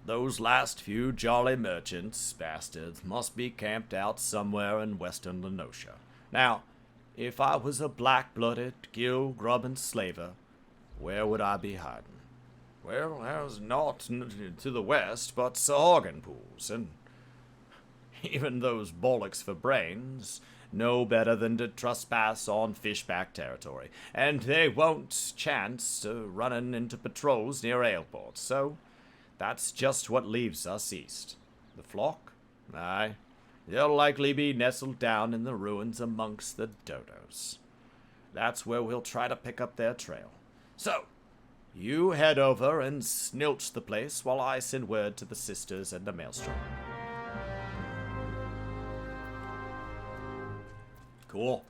Those last few jolly merchants, bastards, must be camped out somewhere in western Lenosha. Now, if I was a black-blooded, gill-grubbing slaver, where would I be hiding? Well, there's naught to the west but Sahagin pools, and even those bollocks for brains know better than to trespass on fishback territory, and they won't chance running into patrols near airports, so that's just what leaves us east. The flock? Aye, they'll likely be nestled down in the ruins amongst the dodos. That's where we'll try to pick up their trail. So, you head over and snilch the place while I send word to the sisters and the maelstrom. Cool.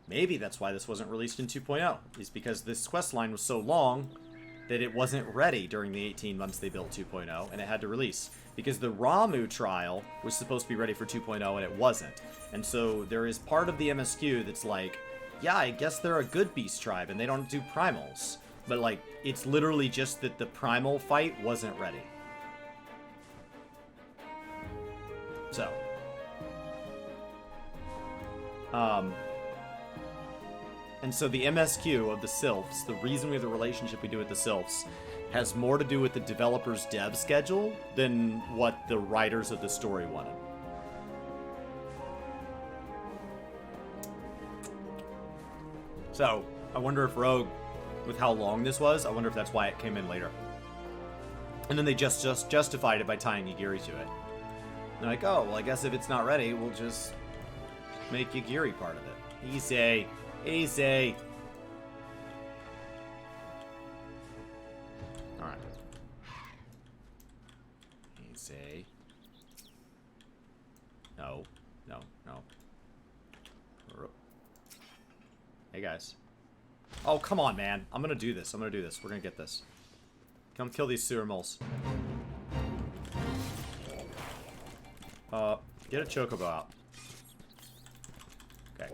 Maybe that's why this wasn't released in 2.0, is because this quest line was so long that it wasn't ready during the 18 months they built 2.0, and it had to release. Because the Ramu trial was supposed to be ready for 2.0, and it wasn't. And so there is part of the MSQ that's like, yeah, I guess they're a good beast tribe, and they don't do primals. But, like, it's literally just that the primal fight wasn't ready. So. And so the MSQ of the Sylphs, the reason we have the relationship we do with the Sylphs, has more to do with the developer's dev schedule than what the writers of the story wanted. So, I wonder if Rogue, with how long this was, I wonder if that's why it came in later. And then they just justified it by tying Yagiri to it. They're like, oh, well, I guess if it's not ready, we'll just make Yagiri part of it. Easy. Easy. Alright. Easy. No. No. No. Hey, guys. Oh, come on, man. I'm gonna do this. We're gonna get this. Come kill these sewer moles. Get a chocobo out. Okay.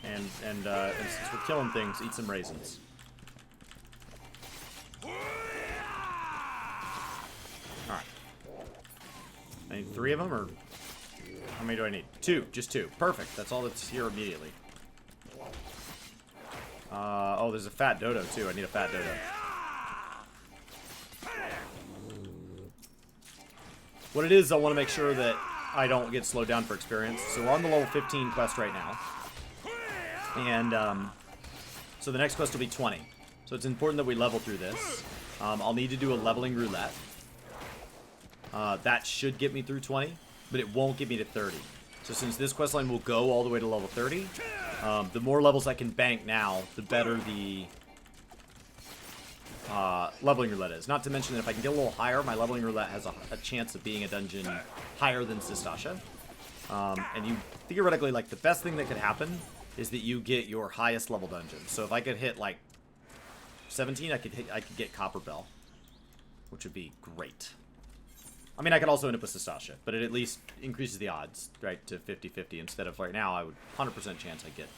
And since we're killing things, eat some raisins. Alright. I need 3 of them, or how many do I need? 2. Just 2. Perfect. That's all that's here immediately. Oh, there's a fat dodo, too. I need a fat dodo. What it is, I want to make sure that I don't get slowed down for experience. So we're on the level 15 quest right now. And, so the next quest will be 20. So it's important that we level through this. I'll need to do a leveling roulette. That should get me through 20, but it won't get me to 30. So since this questline will go all the way to level 30, the more levels I can bank now, the better the leveling roulette is. Not to mention that if I can get a little higher, my leveling roulette has a chance of being a dungeon higher than Sistasha. And you, theoretically, like, the best thing that could happen is that you get your highest level dungeon. So if I could hit, like, 17, I could get Copper Bell, which would be great. I mean, I could also end up with Sistasha, but it at least increases the odds, right, to 50-50 instead of right now, I would 100% chance I get.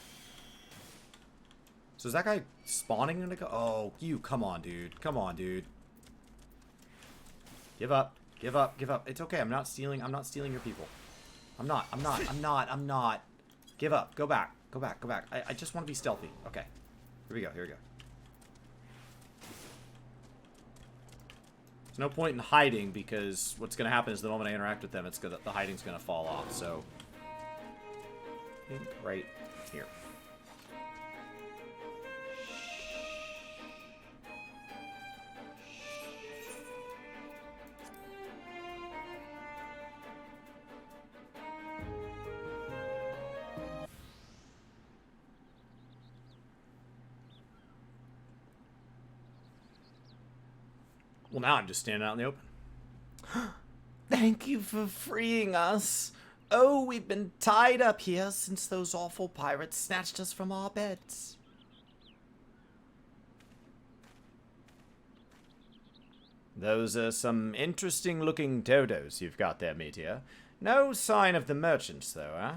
So is that guy spawning in the oh, you, come on, dude. Come on, dude. Give up. Give up. Give up. It's okay. I'm not stealing your people. I'm not. Give up. Go back. Go back. Go back. I just want to be stealthy. Okay. Here we go. Here we go. There's no point in hiding because what's going to happen is the moment I interact with them, the hiding's going to fall off. So, I think right here. Well, now I'm just standing out in the open. Thank you for freeing us. Oh, we've been tied up here since those awful pirates snatched us from our beds. Those are some interesting-looking dodos you've got there, Meteor. No sign of the merchants, though, huh?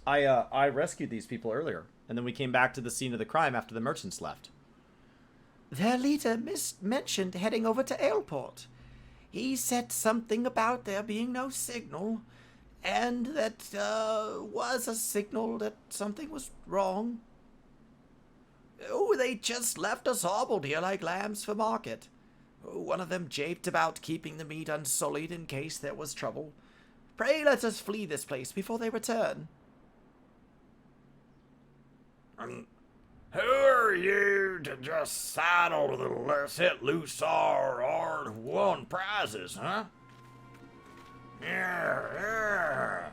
I rescued these people earlier, and then we came back to the scene of the crime after the merchants left. Their leader mentioned heading over to Airport. He said something about there being no signal, and that was a signal that something was wrong. Oh, they just left us hobbled here like lambs for market. One of them japed about keeping the meat unsullied in case there was trouble. Pray let us flee this place before they return. Who are you to just sidle to the let's hit loose ARR won prizes, huh? Yeah.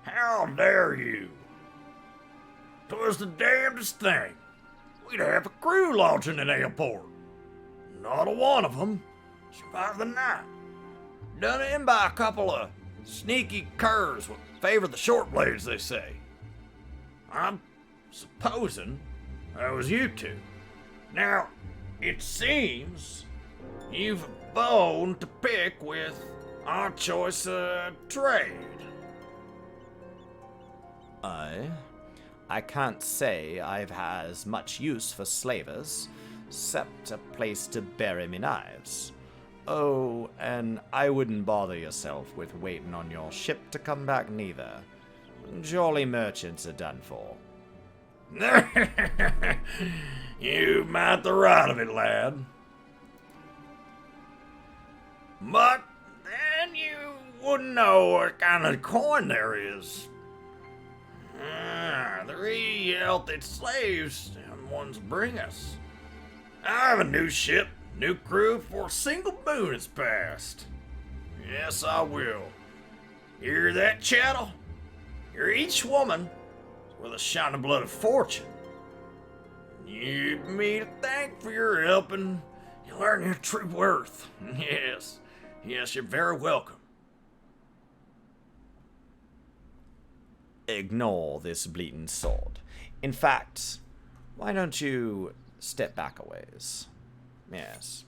How dare you? 'Twas the damnedest thing. We'd have a crew launching in Airport. Not a one of them survived the night. Done in by a couple of sneaky curs what favor the short blades, they say. I'm supposing that was you two. Now, it seems you've a bone to pick with our choice of trade. I can't say I've had as much use for slavers, except a place to bury me knives. Oh, and I wouldn't bother yourself with waiting on your ship to come back neither. Jolly merchants are done for. You might the right of it, lad. But then you wouldn't know what kind of coin there is. 3 healthy slaves them ones bring us. I have a new ship, new crew before a single moon has passed. Yes, I will. Hear that, chattel? You're each woman with a shining blood of fortune. You've me to thank for your help, and you learn your true worth. Yes, you're very welcome. Ignore this bleeding sword. In fact, why don't you step back a ways? Yes.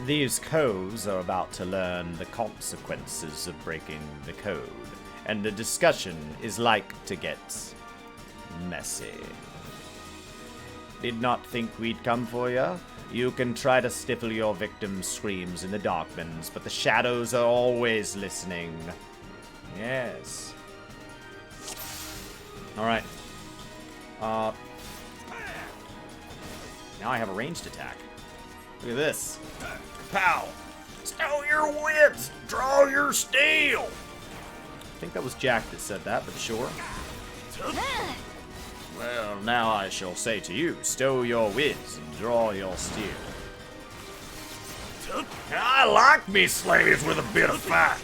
These coves are about to learn the consequences of breaking the code, and the discussion is like to get messy. Did not think we'd come for ya? You can try to stifle your victim's screams in the darkmans, but the shadows are always listening. Yes. Alright. Now I have a ranged attack. Look at this. Pow! Stow your wits! Draw your steel! I think that was Jack that said that, but sure. Well, now I shall say to you, stow your wits and draw your steel. I like me slaves with a bit of fight.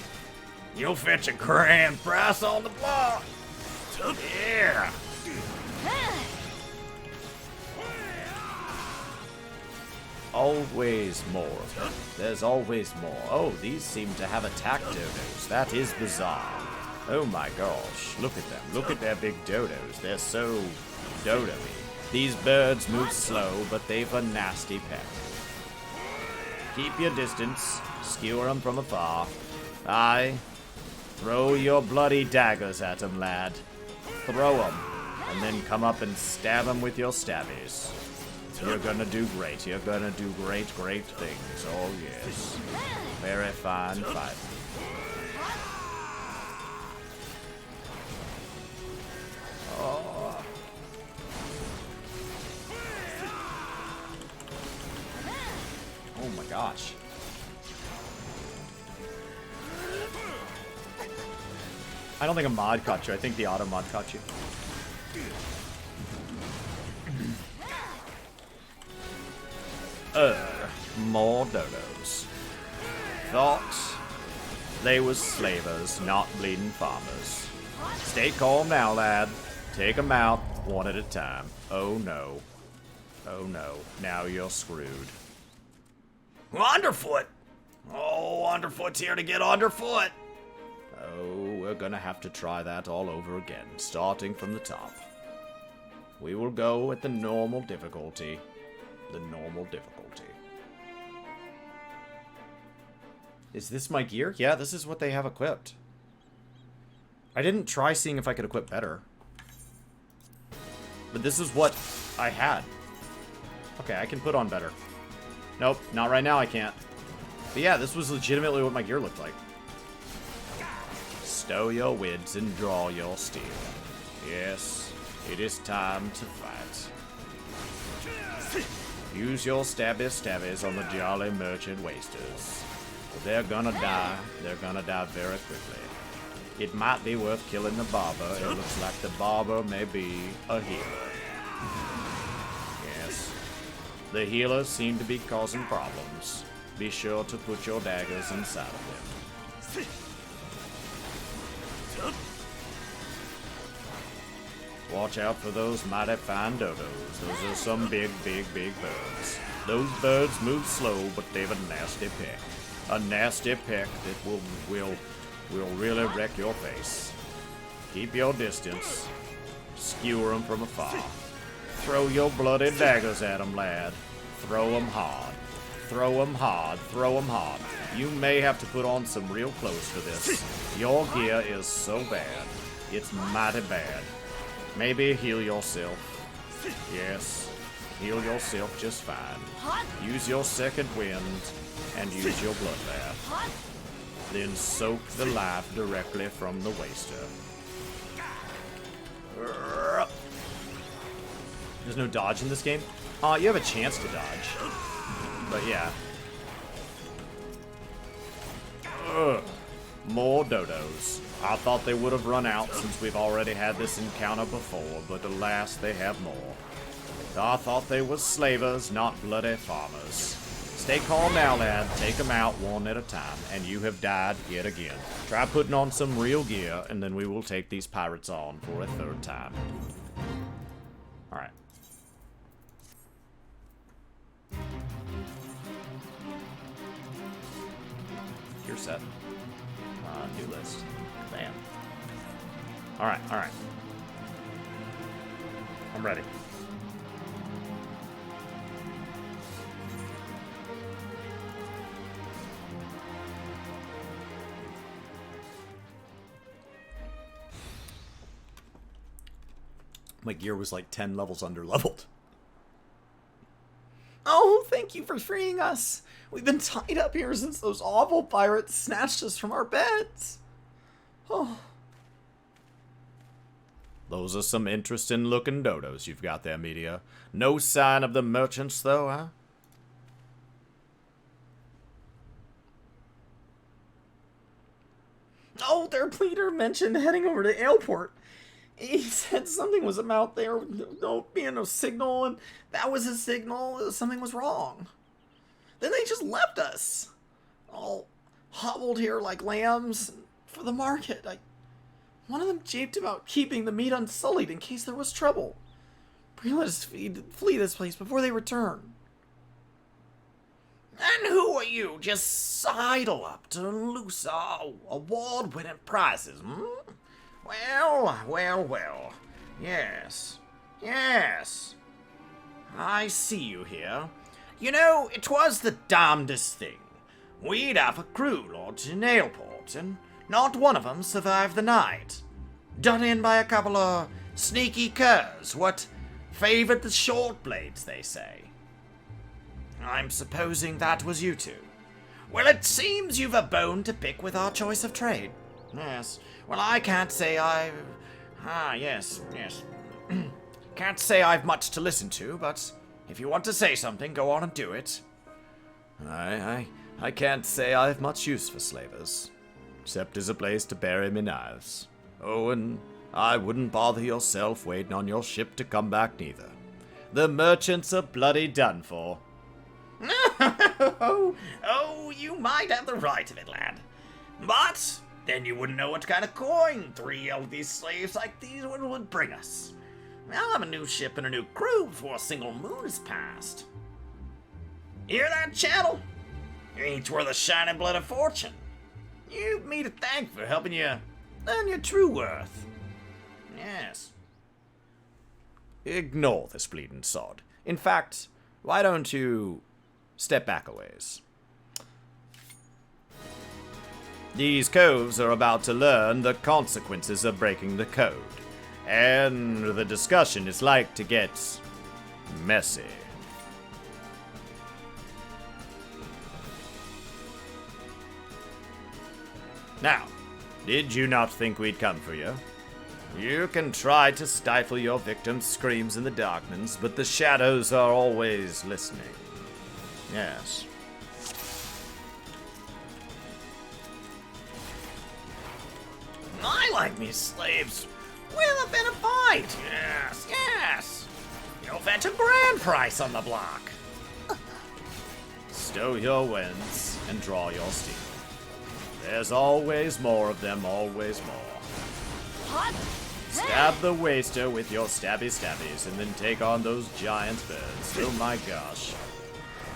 You'll fetch a grand price on the block. Yeah. Always more. There's always more. Oh, these seem to have attack dodos. That is bizarre. Oh my gosh. Look at them. Look at their big dodos. They're so dodo-y. These birds move slow, but they've a nasty peck. Keep your distance. Skewer them from afar. Aye. Throw your bloody daggers at them, lad. Throw them. And then come up and stab them with your stabbies. You're gonna do great. You're gonna do great, great things. Oh, yes. Very fine fight. Oh. Oh my gosh. I don't think a mod caught you. I think the auto mod caught you. More dodos. Thought they was slavers, not bleeding farmers. Stay calm now, lad. Take 'em out, one at a time. Oh no. Oh no. Now you're screwed. Underfoot! Oh, Underfoot's here to get underfoot. Oh, we're gonna have to try that all over again, starting from the top. We will go at the normal difficulty. The normal difficulty. Is this my gear? Yeah, this is what they have equipped. I didn't try seeing if I could equip better. But this is what I had. Okay, I can put on better. Nope, not right now I can't. But yeah, this was legitimately what my gear looked like. Stow your wids and draw your steel. Yes, it is time to fight. Use your stabbies on the jolly merchant wasters. They're gonna die. They're gonna die very quickly. It might be worth killing the barber. It looks like the barber may be a healer. Yes. The healers seem to be causing problems. Be sure to put your daggers inside of them. Watch out for those mighty fine dodos. Those are some big birds. Those birds move slow, but they've a nasty peck. A nasty peck that will really wreck your face. Keep your distance. Skewer them from afar. Throw your bloody daggers at them, lad. Throw them hard. Throw them hard. Throw them hard. You may have to put on some real clothes for this. Your gear is so bad. It's mighty bad. Maybe heal yourself. Yes, heal yourself just fine. Use your second wind and use your bloodbath. Then soak the life directly from the waster. There's no dodge in this game? You have a chance to dodge. But yeah. More dodos. I thought they would have run out since we've already had this encounter before, but alas, they have more. I thought they were slavers, not bloody farmers. Stay calm now, lad. Take them out one at a time, and you have died yet again. Try putting on some real gear, and then we will take these pirates on for a third time. Alright. Gear set. New list. Bam. Alright, alright. I'm ready. My gear was like 10 levels under-leveled. Oh, thank you for freeing us. We've been tied up here since those awful pirates snatched us from our beds. Oh. Those are some interesting looking dodos you've got there, Media. No sign of the merchants, though, huh? Oh, their pleader mentioned heading over to Airport. He said something was about there being no signal, and that was a signal. Something was wrong. Then they just left us. All hobbled here like lambs for the market. One of them japed about keeping the meat unsullied in case there was trouble. We let us flee this place before they return. And who are you just sidle up to lose our award-winning prizes, hmm? Well. Yes. I see you here. You know, it was the damnedest thing. We'd have a crew lodged in Airport, and not one of them survived the night. Done in by a couple of sneaky curs, what favored the short blades, they say. I'm supposing that was you two. Well, it seems you've a bone to pick with our choice of trade. Yes. Well, I can't say yes. Can't say I've much to listen to, but if you want to say something, go on and do it. I can't say I've much use for slavers, except as a place to bury me knives. Oh, and I wouldn't bother yourself waiting on your ship to come back neither. The merchants are bloody done for. Oh, you might have the right of it, lad. But then you wouldn't know what kind of coin 3 of these slaves like these would bring us. I'll have a new ship and a new crew before a single moon has passed. Hear that, chattel? Each worth a shining blood of fortune. You've me to thank for helping you earn your true worth. Yes. Ignore this bleeding sod. In fact, why don't you step back a ways? These coves are about to learn the consequences of breaking the code. And the discussion is like to get messy. Now, did you not think we'd come for you? You can try to stifle your victim's screams in the darkness, but the shadows are always listening. Yes. I like me slaves with a bit of fight. Yes, yes. You'll fetch a grand price on the block. Stow your winds and draw your steel. There's always more of them, always more. Stab the waster with your stabby stabbies and then take on those giant birds. Oh my gosh.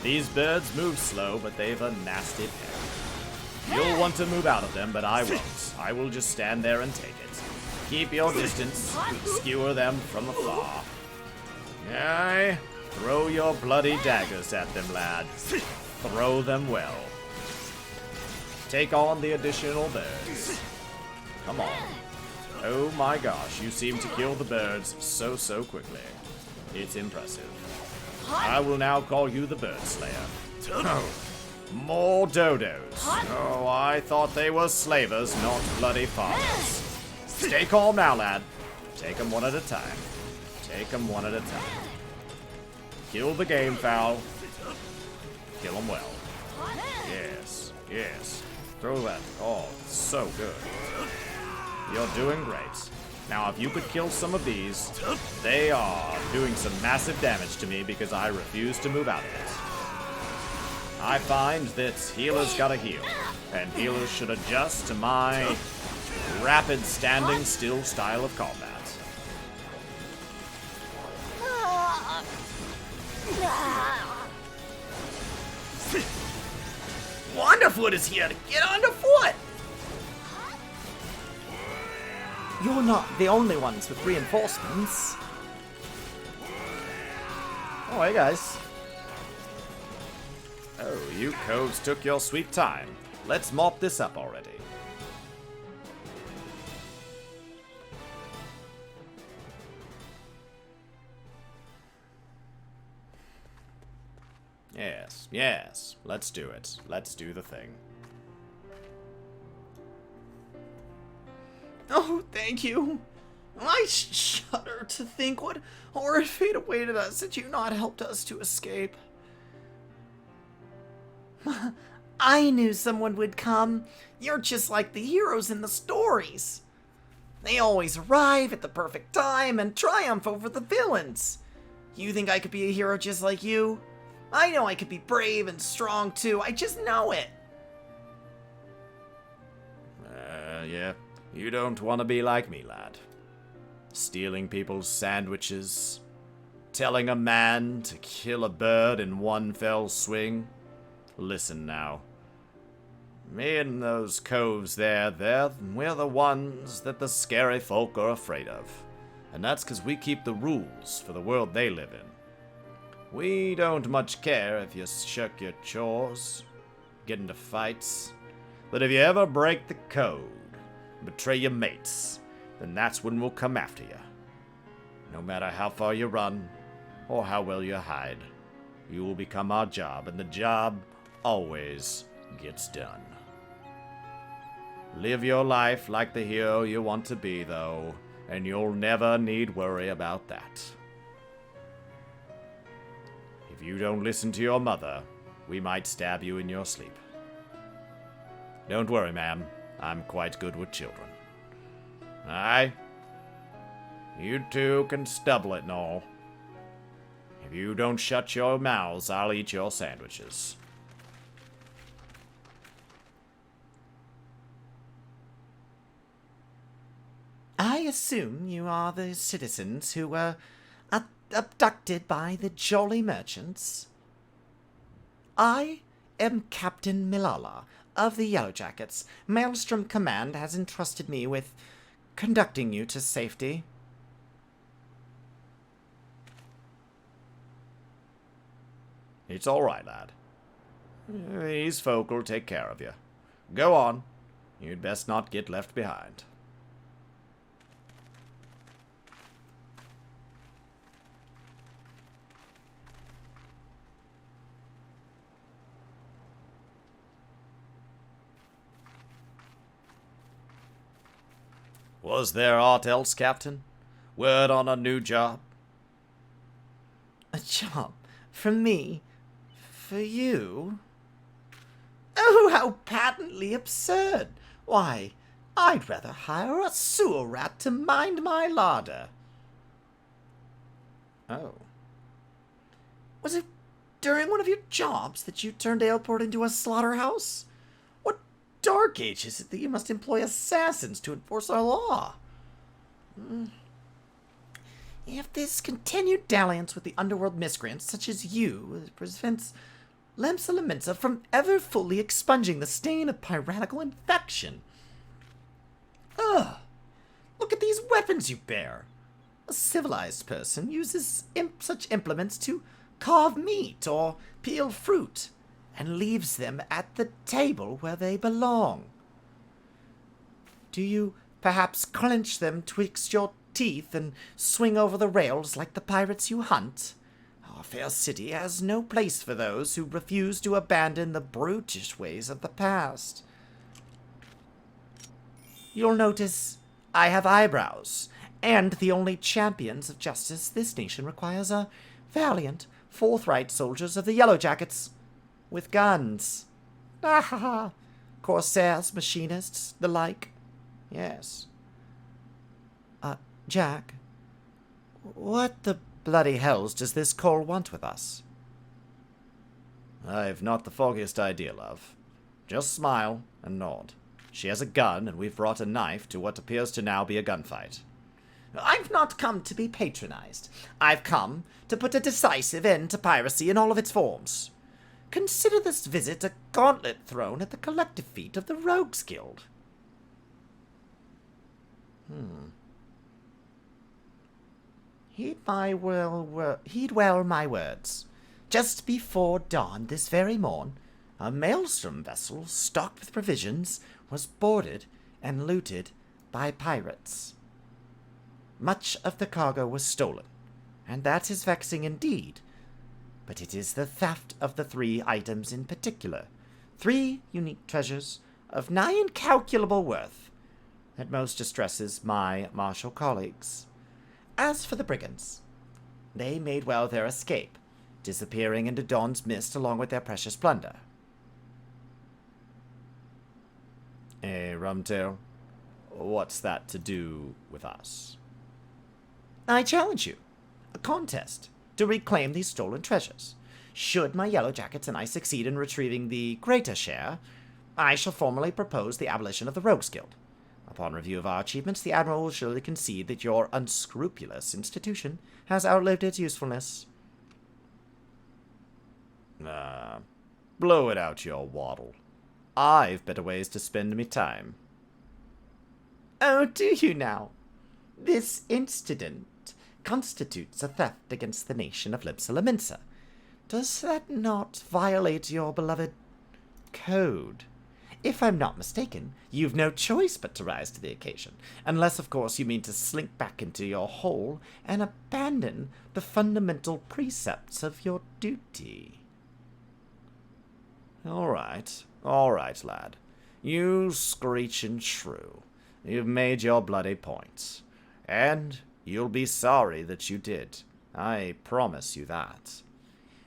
These birds move slow, but they've a nasty pair. You'll want to move out of them, but I won't. I will just stand there and take it. Keep your distance, skewer them from afar. Aye, throw your bloody daggers at them, lad. Throw them well. Take on the additional birds. Come on. Oh my gosh, you seem to kill the birds so quickly. It's impressive. I will now call you the Bird Slayer. Oh, more dodos. Oh, I thought they were slavers, not bloody fathers. Stay calm now, lad. Take them one at a time. Take them one at a time. Kill the game fowl. Kill them well. Yes, yes. Throw that. Oh, so good. You're doing great. Now, if you could kill some of these, they are doing some massive damage to me because I refuse to move out of it. I find that healers gotta heal, and healers should adjust to my rapid standing still style of combat. Wonderfoot is here to get underfoot. You're not the only ones with reinforcements. Oh, hey guys. Oh, you coves took your sweet time. Let's mop this up already. Yes, yes. Let's do it. Let's do the thing. Oh, thank you. I shudder to think what horrid fate awaited us had you not helped us to escape. I knew someone would come. You're just like the heroes in the stories. They always arrive at the perfect time and triumph over the villains. You think I could be a hero just like you? I know I could be brave and strong too. I just know it. Yeah. You don't want to be like me, lad. Stealing people's sandwiches. Telling a man to kill a bird in one fell swing. Listen now. Me and those coves there, we're the ones that the scary folk are afraid of. And that's because we keep the rules for the world they live in. We don't much care if you shirk your chores, get into fights. But if you ever break the code, betray your mates, then that's when we'll come after you. No matter how far you run, or how well you hide, you will become our job, and the job always gets done. Live your life like the hero you want to be, though, and you'll never need worry about that. If you don't listen to your mother, we might stab you in your sleep. Don't worry, ma'am. I'm quite good with children. Aye? You two can stubble it and all. If you don't shut your mouths, I'll eat your sandwiches. I assume you are the citizens who were abducted by the Jolly Merchants. I am Captain Milala of the Yellow Jackets. Maelstrom Command has entrusted me with conducting you to safety. It's all right, lad. These folk will take care of you. Go on. You'd best not get left behind. Was there aught else, Captain? Word on a new job? A job? From me? For you? Oh, how patently absurd! Why, I'd rather hire a sewer rat to mind my larder. Oh. Was it during one of your jobs that you turned Aleport into a slaughterhouse? What dark age is it that you must employ assassins to enforce our law? If this continued dalliance with the underworld miscreants such as you prevents Lemsa Laminsa from ever fully expunging the stain of piratical infection. Ugh! Look at these weapons you bear. A civilized person uses such implements to carve meat or peel fruit, and leaves them at the table where they belong. Do you perhaps clench them twixt your teeth and swing over the rails like the pirates you hunt? Our fair city has no place for those who refuse to abandon the brutish ways of the past. You'll notice I have eyebrows, and the only champions of justice this nation requires are valiant, forthright soldiers of the Yellow Jackets, with guns. Ah ha ha! Corsairs, machinists, the like. Yes. Jack, what the bloody hells does this Cole want with us? I've not the foggiest idea, love. Just smile and nod. She has a gun, and we've brought a knife to what appears to now be a gunfight. I've not come to be patronized. I've come to put a decisive end to piracy in all of its forms. Consider this visit a gauntlet thrown at the collective feet of the Rogues Guild. Heed well my words. Just before dawn this very morn, a maelstrom vessel stocked with provisions was boarded and looted by pirates. Much of the cargo was stolen, and that is vexing indeed. But it is the theft of the 3 items in particular, 3 unique treasures of nigh incalculable worth, that most distresses my martial colleagues. As for the brigands, they made well their escape, disappearing into dawn's mist along with their precious plunder. Rumtail, what's that to do with us? I challenge you. A contest to reclaim these stolen treasures. Should my Yellow Jackets and I succeed in retrieving the greater share, I shall formally propose the abolition of the Rogues Guild. Upon review of our achievements, the Admiral will surely concede that your unscrupulous institution has outlived its usefulness. Blow it out your waddle. I've better ways to spend me time. Oh, do you now? This incident constitutes a theft against the nation of Lemsa Laminsa. Does that not violate your beloved code? If I'm not mistaken, you've no choice but to rise to the occasion, unless, of course, you mean to slink back into your hole and abandon the fundamental precepts of your duty. All right, lad. You screeching shrew. You've made your bloody points. And you'll be sorry that you did. I promise you that.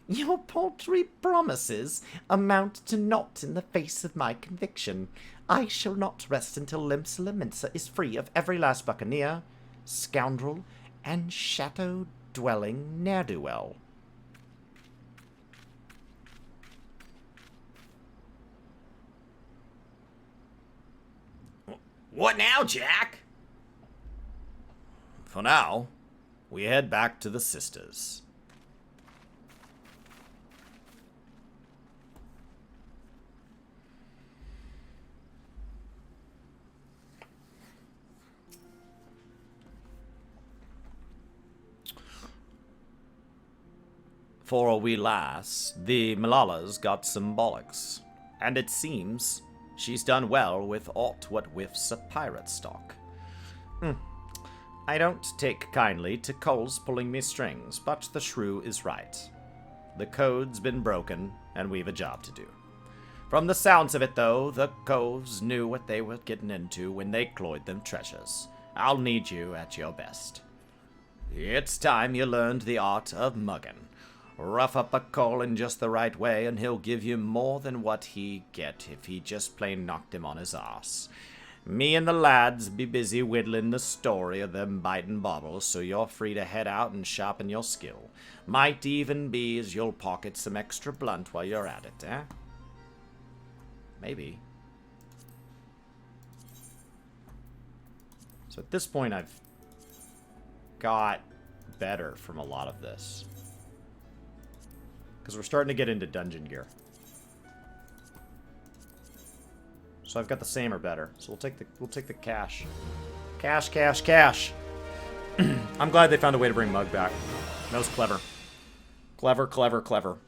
Your paltry promises amount to naught in the face of my conviction. I shall not rest until Lemsa Laminsa is free of every last buccaneer, scoundrel, and shadow-dwelling ne'er-do-well. What now, Jack? For now, we head back to the sisters. For a wee lass, the Malalas got some bollocks, and it seems she's done well with aught what whiffs a pirate stock. I don't take kindly to Cole's pulling me strings, but the shrew is right. The code's been broken, and we've a job to do. From the sounds of it, though, the coves knew what they were getting into when they cloyed them treasures, I'll need you at your best. It's time you learned the art of mugging. Rough up a call in just the right way, and he'll give you more than what he get if he just plain knocked him on his arse. Me and the lads be busy whittling the story of them biting bobbles, so you're free to head out and sharpen your skill. Might even be as you'll pocket some extra blunt while you're at it, eh? Maybe. So at this point, I've got better from a lot of this. Because we're starting to get into dungeon gear. So I've got the same or better. So we'll take the cash. Cash, cash, cash. I'm glad they found a way to bring Mug back. That was clever. Clever, clever, clever.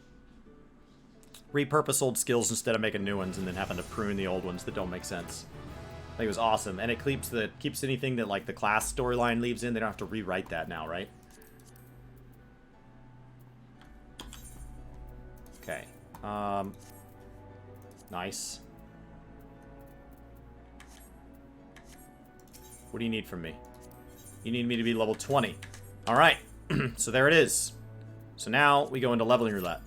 Repurpose old skills instead of making new ones and then having to prune the old ones that don't make sense. I think it was awesome. And it keeps anything that like the class storyline leaves in. They don't have to rewrite that now, right? Okay. Nice. What do you need from me? You need me to be level 20. Alright. So there it is. So now we go into leveling roulette.